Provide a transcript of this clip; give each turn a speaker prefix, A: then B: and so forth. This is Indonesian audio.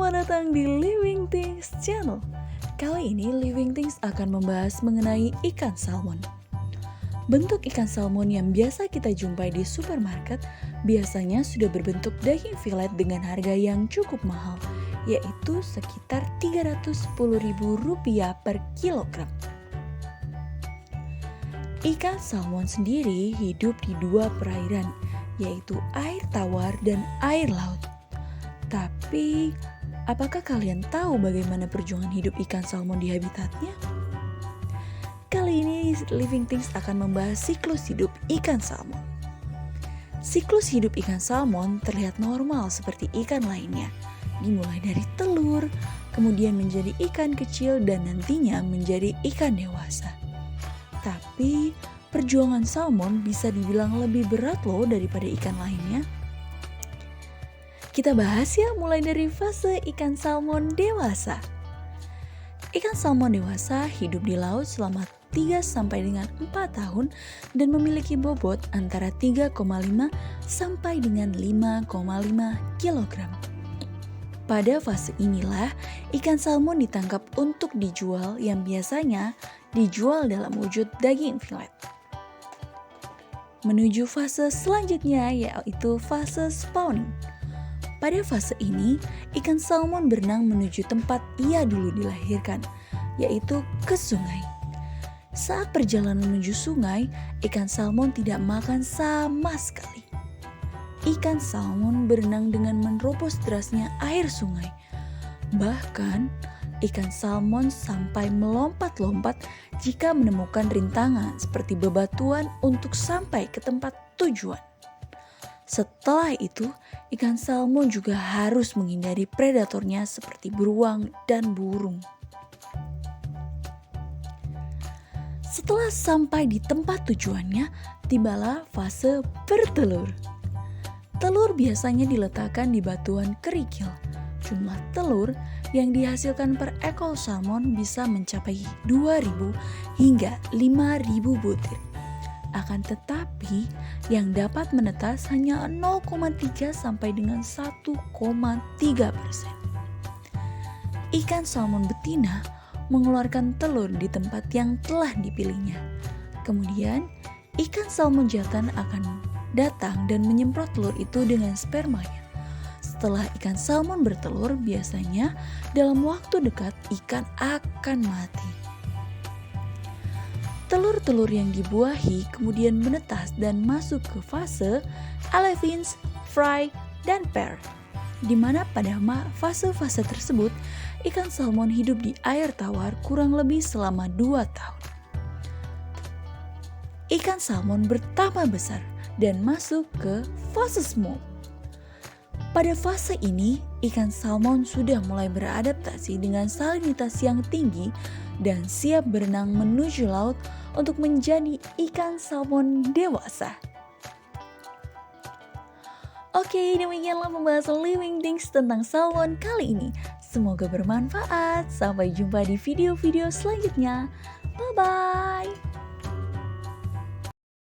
A: Selamat datang di Living Things Channel. Kali ini Living Things akan membahas mengenai ikan salmon. Bentuk ikan salmon yang biasa kita jumpai di supermarket biasanya sudah berbentuk daging filet dengan harga yang cukup mahal, yaitu sekitar Rp310.000 per kilogram. Ikan salmon sendiri hidup di dua perairan, yaitu air tawar dan air laut. Tapi, apakah kalian tahu bagaimana perjuangan hidup ikan salmon di habitatnya? Kali ini Living Things akan membahas siklus hidup ikan salmon. Siklus hidup ikan salmon terlihat normal seperti ikan lainnya, dimulai dari telur, kemudian menjadi ikan kecil dan nantinya menjadi ikan dewasa. Tapi, perjuangan salmon bisa dibilang lebih berat loh daripada ikan lainnya. Kita bahas ya mulai dari fase ikan salmon dewasa. Ikan salmon dewasa hidup di laut selama 3 sampai dengan 4 tahun dan memiliki bobot antara 3,5 sampai dengan 5,5 kg. Pada fase inilah ikan salmon ditangkap untuk dijual yang biasanya dijual dalam wujud daging filet. Menuju fase selanjutnya yaitu fase spawning. Pada fase ini, ikan salmon berenang menuju tempat ia dulu dilahirkan, yaitu ke sungai. Saat perjalanan menuju sungai, ikan salmon tidak makan sama sekali. Ikan salmon berenang dengan menerobos derasnya air sungai. Bahkan, ikan salmon sampai melompat-lompat jika menemukan rintangan seperti bebatuan untuk sampai ke tempat tujuan. Setelah itu, ikan salmon juga harus menghindari predatornya seperti beruang dan burung. Setelah sampai di tempat tujuannya, tibalah fase bertelur. Telur biasanya diletakkan di batuan kerikil. Jumlah telur yang dihasilkan per ekor salmon bisa mencapai 2.000 hingga 5.000 butir. Akan tetapi, yang dapat menetas hanya 0,3 sampai dengan 1,3%. Ikan salmon betina mengeluarkan telur di tempat yang telah dipilihnya. Kemudian, ikan salmon jantan akan datang dan menyemprot telur itu dengan spermanya. Setelah ikan salmon bertelur, biasanya dalam waktu dekat ikan akan mati. Telur-telur yang dibuahi kemudian menetas dan masuk ke fase alevins, fry, dan pair. Di mana pada fase-fase tersebut, ikan salmon hidup di air tawar kurang lebih selama 2 tahun. Ikan salmon bertambah besar dan masuk ke fase smolt. Pada fase ini, ikan salmon sudah mulai beradaptasi dengan salinitas yang tinggi dan siap berenang menuju laut untuk menjadi ikan salmon dewasa. Oke, demikianlah pembahasan Living Things tentang salmon kali ini. Semoga bermanfaat. Sampai jumpa di video-video selanjutnya. Bye-bye.